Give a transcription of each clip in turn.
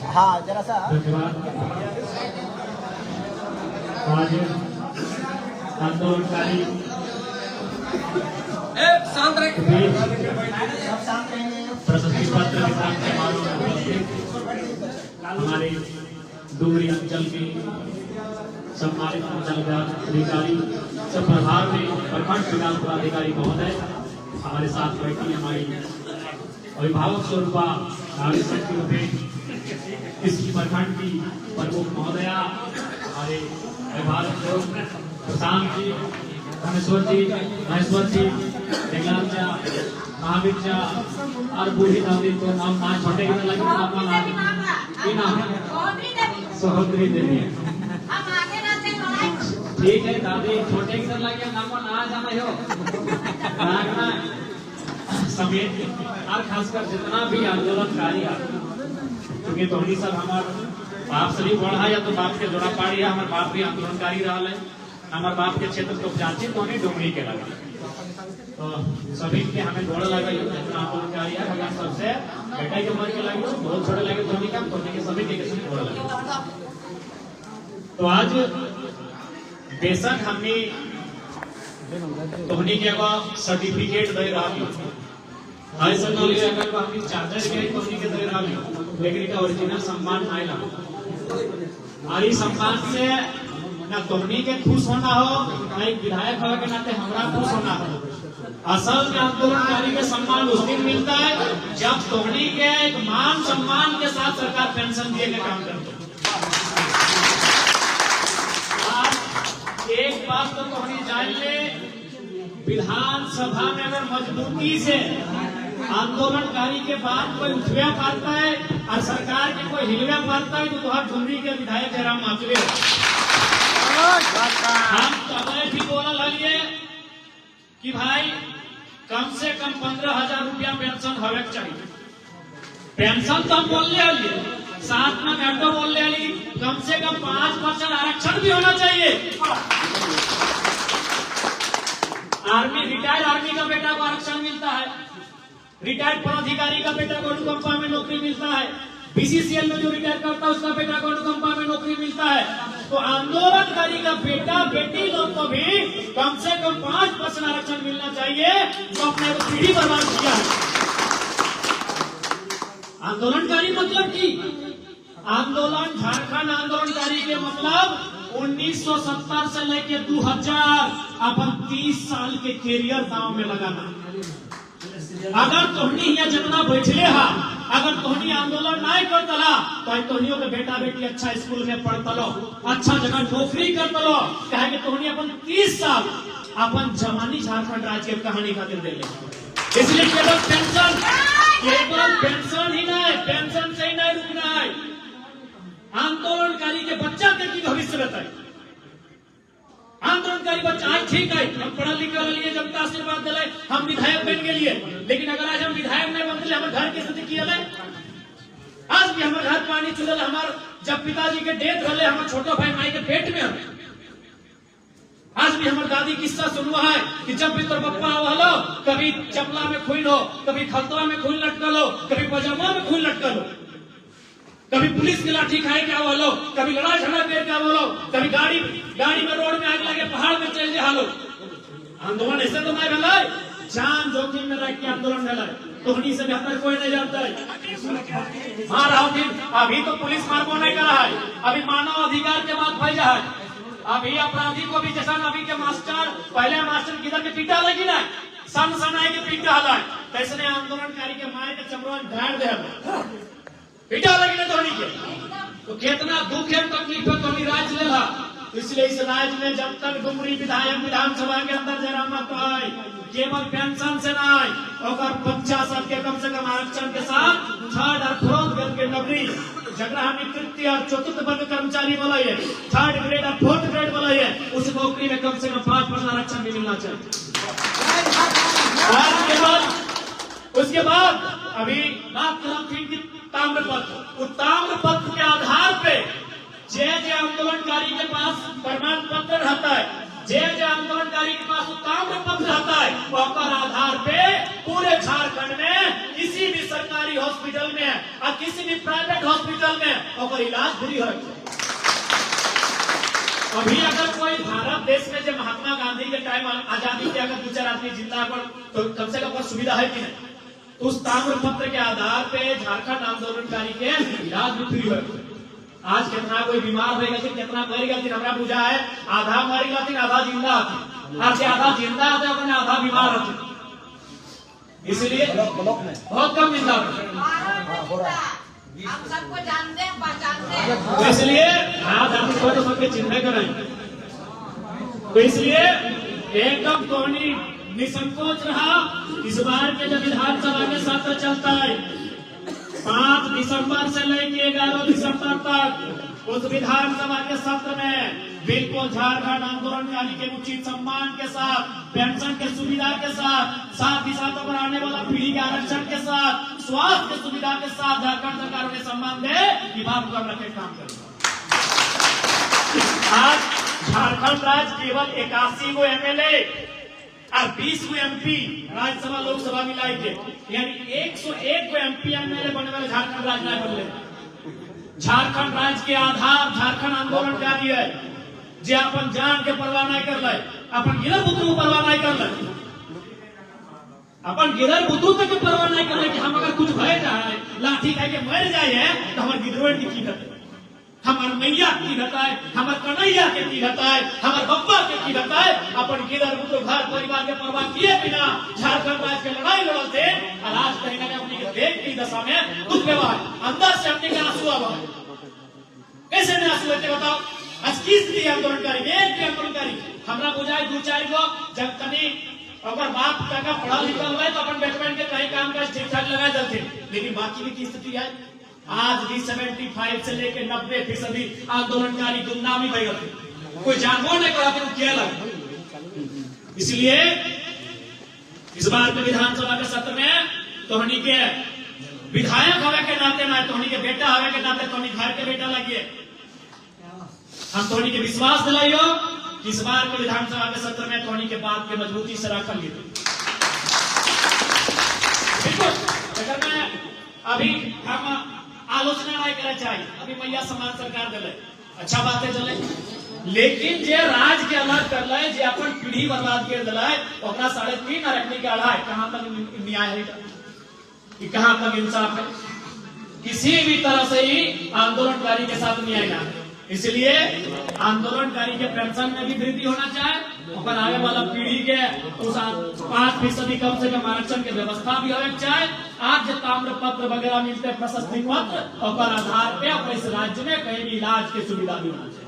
हाँ जरा सा आज आंदोलनकारी प्रशस्ति पत्र वितरण समारोह में हमारे डुमरी अंचल के सम्मानित अंचल अधिकारी सब प्रभार में प्रखंड विकास पदाधिकारी महोदय हमारे साथ बैठी हमारी अभिभावक स्वरूपा इस प्रखंड की प्रमुख महोदया हमारे अभिभावक प्रशांत जी महेश्वर जी महावीर और बूढ़ी नवदीप को नाम ना छोटे के लगे नाम सहोदरी देवी ठीक है दादी छोटे की लगे नाम ना जाना हो समेत और खासकर जितना भी आंदोलनकारी क्योंकि तोहनी सब हमारे बाप से भी बढ़ा या तो बाप के जोड़ा पाड़ी है हमारे बाप भी आंदोलनकारी रहा है हमारे बाप के क्षेत्र को जांची तो हमें डुमरी के लगा तो सभी के हमें जोड़ा लगा आंदोलनकारी है भगवान सबसे बेटा के उम्र के लगे बहुत छोटे लगे तो नहीं काम करने के सभी के जोड़ा लगे तो आज बेशक हमने तोहनी के सर्टिफिकेट दे रहा ऐसा न लिया अगर हमने चार्जर के तोहनी के दे रहा लेकिन इसका ओरिजिनल सम्मान नहीं लगा और इस सम्मान से ना तोहनी के खुश होना हो ना एक विधायक होने के नाते हमारा खुश होना हो असल में आंदोलनकारी के सम्मान उस दिन मिलता है जब तोहनी के एक मान सम्मान के साथ सरकार पेंशन दिए का काम करती है एक बात तो तोहनी जान ले विधानसभा में अगर मजबूती से आंदोलनकारी के बाद कोई उठवा पाता है और सरकार के कोई हिलवा पाता है तो तुहार डुमरी के विधायक जयराम माचुए हम तब भी बोला लगे कि भाई कम से कम 15,000 रुपया पेंशन होवे चाहिए पेंशन तो हम बोलने वाली साथ में घंटों बोलने वाली कम से कम 5% आरक्षण भी होना चाहिए आर्मी रिटायर्ड आर्मी का बेटा को आरक्षण मिलता है रिटायर्ड पदाधिकारी का बेटा को अनुकंपा में नौकरी मिलता है बीसीसीएल में जो रिटायर करता है उसका बेटा को अनुकंपा में नौकरी मिलता है तो आंदोलनकारी का बेटा बेटी लोग को भी कम से कम 5% आरक्षण मिलना चाहिए जो अपने को पीढ़ी बर्बाद किया है आंदोलनकारी मतलब की आंदोलन झारखंड आंदोलनकारी के मतलब 1970 से लेके 2000 अपन 30 साल के कैरियर दांव में लगाना अगर तोहनी यहाँ जितना बैठले हा अगर तोहनी आंदोलन नहीं करतला तो तोहनियों के बेटा बेटी अच्छा स्कूल में पढ़तलो अच्छा जगह नौकरी करतलो कहे कि तोहनी अपन 30 साल अपन जवानी झारखंड राज्य की कहानी खातिर दे ले इसलिए केवल पेंशन ही नहीं पेंशन से ही नहीं रुकना है आंदोलनकारी के बच्चा के की भविष्य बताए आंदोलनकारी बच्चा आज ठीक है हम पढ़ा लिखा लिए जनता आशीर्वाद दिले हम विधायक बन के लिए लेकिन अगर आज हम विधायक नहीं बनते हमारे घर की स्थिति की अलग आज भी हमारे घर पानी चुनल हमारे जब पिताजी के डेथ रहे हमारे छोटा भाई माई के पेट में आज भी हमारे दादी किस्सा सुनवा है कि जब भी तोर पप्पा आवलो कभी चपला में खून हो कभी खलतवा में खून लटकल हो कभी पजामा में खून लटकल हो कभी पुलिस की लाठी खाए क्या बोलो कभी लड़ाई झगड़ा कर क्या बोलो कभी गाड़ी में रोड में आग लगे पहाड़ में चल जाए हालो आंदोलन ऐसे तो नहीं भला जान जोखिम में रख के आंदोलन भला तोहनी से बेहतर कोई नहीं जानता है मार अभी तो पुलिस मारबो नहीं कर रहा है अभी मानव अधिकार के बात भैया है अभी अपराधी को भी जैसा अभी के मास्टर पहले मास्टर किधर के पीटा लगी ना सन आए के पीटा हला कैसे आंदोलनकारी के मार के चमड़ा ढाड़ दे पीटा लगी ना धोनी के तो कितना दुख है तकलीफ है तो राज लेला इसलिए इस राज्य में जब तक डुमरी विधायक विधानसभा के अंदर जयराम आए केवल पेंशन से नहीं और बच्चा सबके कम से कम आरक्षण के साथ थर्ड और फोर्थ ग्रेड के नौकरी जगह हम तृतीय और चतुर्थ वर्ग कर्मचारी वाला है थर्ड ग्रेड और फोर्थ ग्रेड वाला है उस नौकरी में कम से कम 5% आरक्षण भी मिलना चाहिए उसके बाद अभी बात ताम्र पत्र के आधार पे जे आंदोलनकारी के पास प्रमाण पत्र रहता है जे आंदोलनकारी के पास ताम्र पत्र रहता है वो आधार पे पूरे झारखंड में किसी भी सरकारी हॉस्पिटल में और किसी भी प्राइवेट हॉस्पिटल में और इलाज फ्री हो। अभी अगर कोई भारत देश में जो महात्मा गांधी के टाइम आजादी के अगर 2-4 आदमी जिंदा पर तो कम से कम सुविधा है कि नहीं, तो उस ताम्र पत्र के आधार पे झारखंड आंदोलनकारी के इलाज भी फ्री हो। आज कितना कोई बीमार हो गया, कितना मर गया, हमरा बुझा है आधा मर गया, आधा जिंदा आती, आधा जिंदा आते अपने आधा बीमार होते, इसलिए बहुत कम जिंदा होते। हम सबको जानते हैं, पहचानते हैं, इसलिए हाँ तो सबके चिन्ह करें। तो इसलिए एकदम टोनी निसंकोच रहा। इस बार के जब विधानसभा के सत्र चलता है 5 दिसंबर से लेकर 11 दिसंबर तक, उस विधानसभा के सत्र में बिल्कुल झारखंड आंदोलनकारी के उचित सम्मान के साथ, पेंशन के सुविधा के साथ ही साथ पर आने वाला पीढ़ी के आरक्षण के साथ, स्वास्थ्य के सुविधा के साथ झारखंड सरकार उन्हें सम्मान दे कि बात कर रखे काम करेगा। आज झारखंड राज्य केवल 81 गो एमएलए और 20 गो एमपी राज्यसभा लोकसभा मिलाई के, यानी 101 गो एमपी एमएलए बनने वाले झारखंड राज्य नहीं बनले। झारखंड राज्य के आधार झारखंड आंदोलनकारी है, जे अपन जान के परवाह नहीं कर ले, अपन गिरर बुतरू परवाह नहीं कर ले, अपन गिरर बुतरू तक परवाह नहीं कर ले कि हम अगर कुछ भय जाए, लाठी खाई के मर जाए तो हमारे गिरवेट की घटे, हमार मैया की घटाए, हमार कन्हैया के की घटाए, हमार बप्पा के की घटाए। अपन गिरर बुतरू घर परिवार के परवाह किए बिना झारखंड राज्य के लड़ाई लड़ते, और आज कहीं ना कहीं अपनी देख की दशा में दुख व्यवहार अंदर से अपने का आंसू आवा। कैसे नहीं आंसू लेते बताओ? आज किस लिए आंदोलनकारी, एक आंदोलनकारी हमरा बुझाए 2-4 गो जब तनी अगर बाप का पढ़ा लिखा हुआ है तो अपन बैठबैठ के कहीं काम काज ठीक ठाक लगा जाते, लेकिन बाकी की स्थिति है आज भी 75 से लेकर 90% आंदोलनकारी गुमनामी भय गए, कोई जानबूझ नहीं करा क्या लगा। इसलिए इस बार के विधानसभा के सत्र में तोहनी के विधायक हवे के नाते ना, तोहनी के बेटा हवे के नाते, तोहनी घर के बेटा लगिए, हम तोहनी के विश्वास दिलाइयो कि इस बार के विधानसभा के सत्र में तोहनी के बात के मजबूती से रखल गई। बिल्कुल अगर मैं अभी हम आलोचना नहीं करना चाहिए, अभी मैया समान सरकार दिले अच्छा बातें चले, लेकिन जे राज के अलग कर ले, जे अपन पीढ़ी बर्बाद कर दिला, ओकरा 3.5 रखने के अढ़ाई, कहां तक न्याय है, कि कहां तक इंसाफ है? किसी भी तरह से ही आंदोलनकारी के साथ न्याय ना है। इसलिए आंदोलनकारी के पेंशन में भी वृद्धि होना चाहिए, और आगे वाला पीढ़ी के उस 5% कम से कम आरक्षण के व्यवस्था भी होना चाहिए। आज जो ताम्र पत्र वगैरह मिलते हैं, प्रशस्ति पत्र, और आधार पे अपने इस राज्य में कहीं भी इलाज की सुविधा भी होना चाहिए।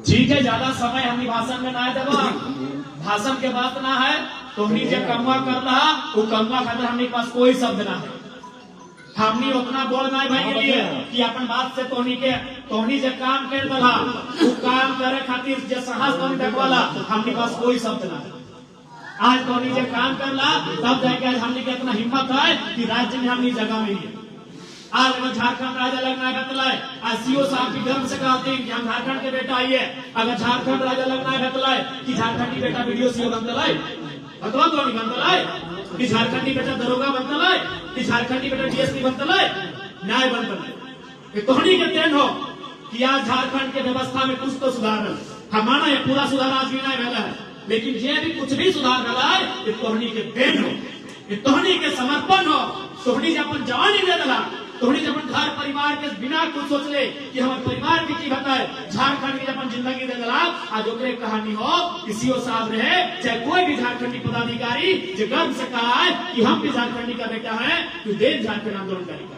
ठीक है, ज्यादा समय हम भाषण में ना देवा, भाषण के बात ना है, तुमनी जो कमवा कर रहा वो कमवा खातिर हमने पास कोई शब्द ना है, हमनी उतना बोल नहीं भाई के लिए कि अपन बात से तोहनी जो काम कर दला वो काम करे खातिर जो साहस तोहनी देखवाला, हमने पास कोई शब्द ना है। आज तोहनी जो काम करला तब जाके आज हमने के इतना हिम्मत है कि राज्य में हमनी जगह में है। आज अगर झारखंड राज्य लगना है, आज सीओ साहब भी गर्व से कहते हैं कि हम झारखंड के बेटा आइए, अगर झारखंड राज्य लगना है कि झारखंडी बेटा वीडियो सीओ बनता है, अथवा तो नहीं बनता है कि झारखंडी बेटा दरोगा बनता है, कि झारखंडी बेटा डीएसपी बनता है, न्याय बनता है। तोहनी के देन हो कि आज झारखंड के व्यवस्था में कुछ तो सुधार है, हमारा ये पूरा सुधार आज भी नहीं मिला है, लेकिन ये भी कुछ भी सुधार मिला है, ये तोहनी के देन हो, ये तोहनी के समर्पण हो, तोहनी जब अपन जवानी दे दिला, तोहनी जब घर परिवार के बिना कुछ सोच ले कि हमारे परिवार की बताए झारखंड की जब जिंदगी दे दिला, आज ओकरे कहानी हो कि सीओ साहब रहे चाहे कोई भी झारखंडी पदाधिकारी जो गर्व से कहा है कि हम भी झारखंडी का बेटा है, तो देश झारखंड आंदोलनकारी का,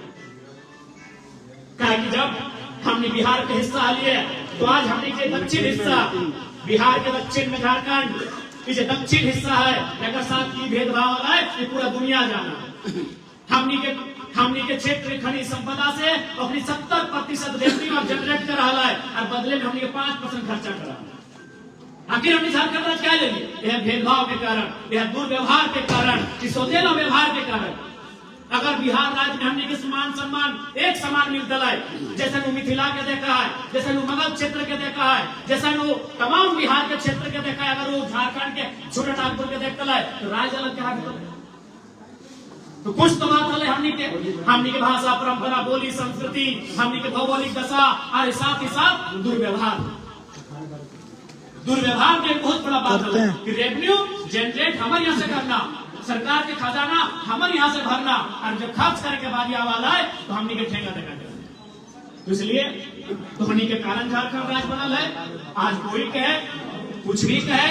जब हमने बिहार के हिस्सा लिए तो आज हमने के दक्षिण हिस्सा, बिहार के दक्षिण में झारखंड, जो दक्षिण हिस्सा है अगर साथ की भेदभाव है ये पूरा दुनिया जाना। हमनी के क्षेत्र खनिज संपदा से अपनी 70% रेवेन्यू अब जनरेट कर रहा है, और बदले में हमनी के 5% खर्चा कर रहा है। आखिर हमने झारखंड राज्य क्या ले लिए? यह भेदभाव के कारण, यह दुर्व्यवहार के कारण, सोतेला व्यवहार के कारण। अगर बिहार राज्य में हमने के समान सम्मान एक समान मिलता है, जैसे वो मिथिला के देखा है, जैसे वो मगध क्षेत्र के देखा है, जैसे वो तमाम बिहार के क्षेत्र के देखा है, अगर वो झारखंड के छोटे नागपुर के देखता है तो राज्य अलग कहा तो कुछ तो बात रहे हमनी के भाषा, परंपरा, बोली, संस्कृति, हमनी के भौगोलिक दशा और साथ ही साथ दुर्व्यवहार के बहुत बड़ा बात है कि रेवेन्यू जनरेट हमारे यहाँ से करना, सरकार के खजाना हमारे यहाँ से भरना, और जब खर्च करने के बाद यह वाला है तो हमनी के ठेंगा देना चाहिए। तो इसलिए धोनी के कारण झारखंड राज्य बनल है। आज कोई कहे कुछ भी कहे,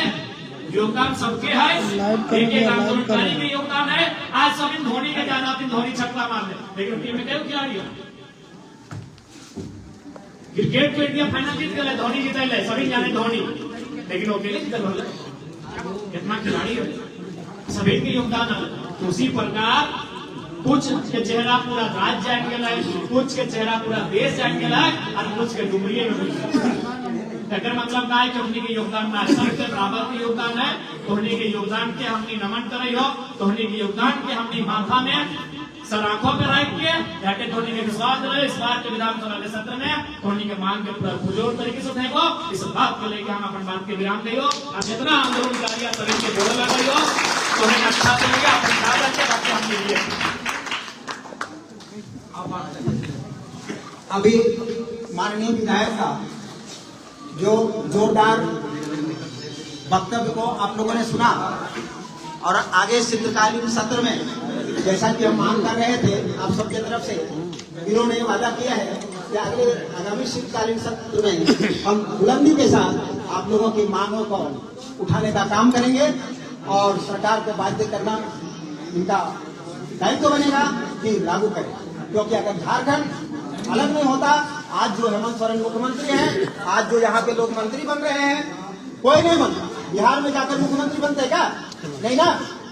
योगदान सबके है, एक आंदोलनकारी के योगदान है। आज सब इन धोनी के जाना, धोनी छक्का मार दे, लेकिन टीम में क्यों खिलाड़ी है? क्रिकेट को इंडिया फाइनल जीत गए, धोनी जीतल है, सभी जाने धोनी, लेकिन वो अकेले जीतल वाला कितना खिलाड़ी है, सभी के योगदान है। तो उसी प्रकार कुछ के चेहरा पूरा राज्य जान गया, कुछ के चेहरा पूरा देश जान गया, और कुछ के डुमरिए में अगर मतलब ना है कि धोनी के योगदान ना है, सबके बराबर के योगदान है। धोनी के योगदान के हमने नमन करे हो, धोनी के योगदान के हमने माथा में सर आंखों पे रख के जाके धोनी के विश्वास रहे। इस बार के विधानसभा के सत्र में धोनी के मांग के पूरा पुरजोर तरीके से उठेगो। इस बात को लेकर हम अपन बात के विराम देयो, और जितना आंदोलनकारी सभी के जोड़ लगाई हो तो हमें अच्छा चलेगा, अपने साथ अच्छे बातें हम लिए। अभी माननीय विधायक का जो जोरदार वक्तव्य को आप लोगों ने सुना, और आगे शीतकालीन सत्र में जैसा कि हम मांग कर रहे थे आप सबके तरफ से, इन्होंने वादा किया है कि आगामी शीतकालीन सत्र में हम बुलंदी के साथ आप लोगों की मांगों को उठाने का काम करेंगे, और सरकार को बाध्य करना इनका दायित्व बनेगा कि लागू करें। क्योंकि अगर झारखंड अलग नहीं होता, आज जो हेमंत सोरेन मुख्यमंत्री हैं, आज जो यहाँ के लोग मंत्री बन रहे हैं, कोई नहीं बनता। बिहार में जाकर मुख्यमंत्री बनते क्या? नहीं ना।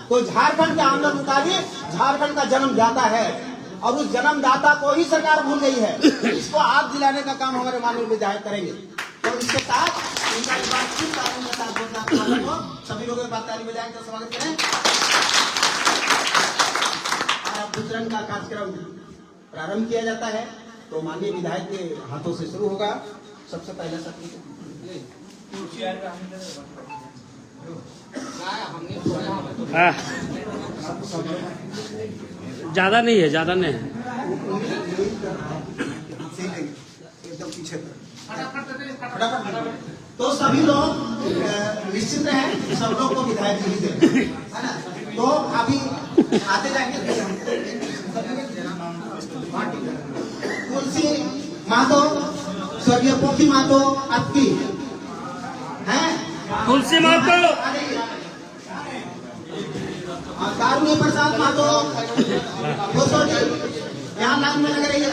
तो झारखंड के आंदोलनकारी झारखंड का जन्मदाता है, और उस जन्मदाता को ही सरकार भूल गई है। इसको आप दिलाने का काम हमारे माननीय विधायक करेंगे। तो इसके साथ इनका बातचीत के साथ सभी लोगों के बात ताली बजाएं तो स्वागत करें। और अब वितरण का कार्यक्रम प्रारंभ किया जाता है, तो माननीय विधायक के हाथों से शुरू होगा। सबसे पहले ज्यादा नहीं है, ज्यादा नहीं है, एकदम पीछे फटाफट। तो सभी लोग निश्चित हैं, सब लोग को विधायक नहीं दे, है ना। तो अभी आते जाएंगे। तुलसी महतो, स्वर्गीय पोखी महतो आपकी है, तुलसी महतो, कारुण्य प्रसाद महतो, यहाँ लाइन में लग रही है।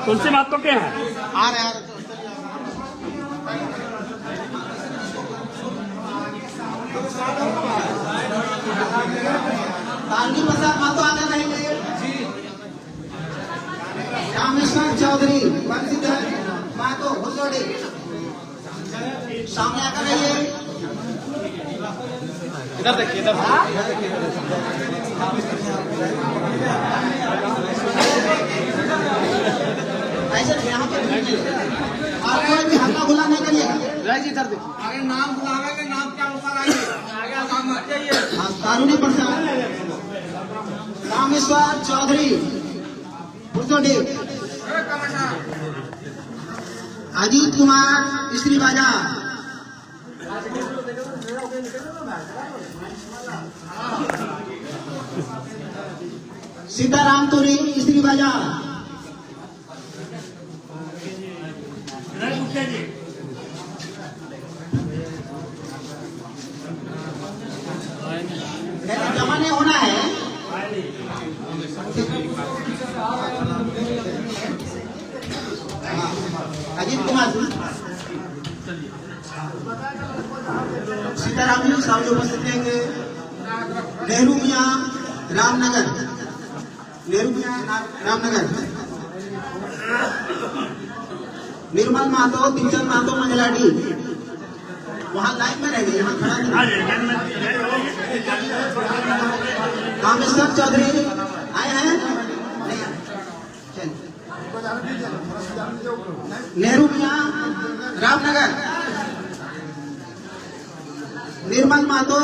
तुलसी महतो क्या है? आ रहे हैं। कारुण्य प्रसाद महतो आने रहेंगे। रामेश्वर चौधरी महतो भुसोड़ी सामने आकर रहिए। इधर देखिए, इधर ऐसे यहाँ पे आप कोई भी हल्ला गुल्ला नहीं करिएगा। इधर देखिए, अरे नाम बुलावेंगे, नाम के अनुसार आइए। कारुण्य प्रसाद, रामेश्वर चौधरी भुसोड़ी, अजीत कुमार स्त्री बाजार, सीताराम तुरी स्त्री बाजार, जमा नहीं होना है। अजीत कुमार सीताराम जी सामने उपस्थित रहेंगे। नेहरू मियाँ रामनगर, नेहरू मियाँ रामनगर, निर्मल महतो, तिलचंद महतो मंगलाडी, वहाँ लाइन में रहेंगे, यहाँ खड़ा। कामेश्वर चौधरी आए हैं। नेहरू मियाँ रामनगर, निर्मल महतो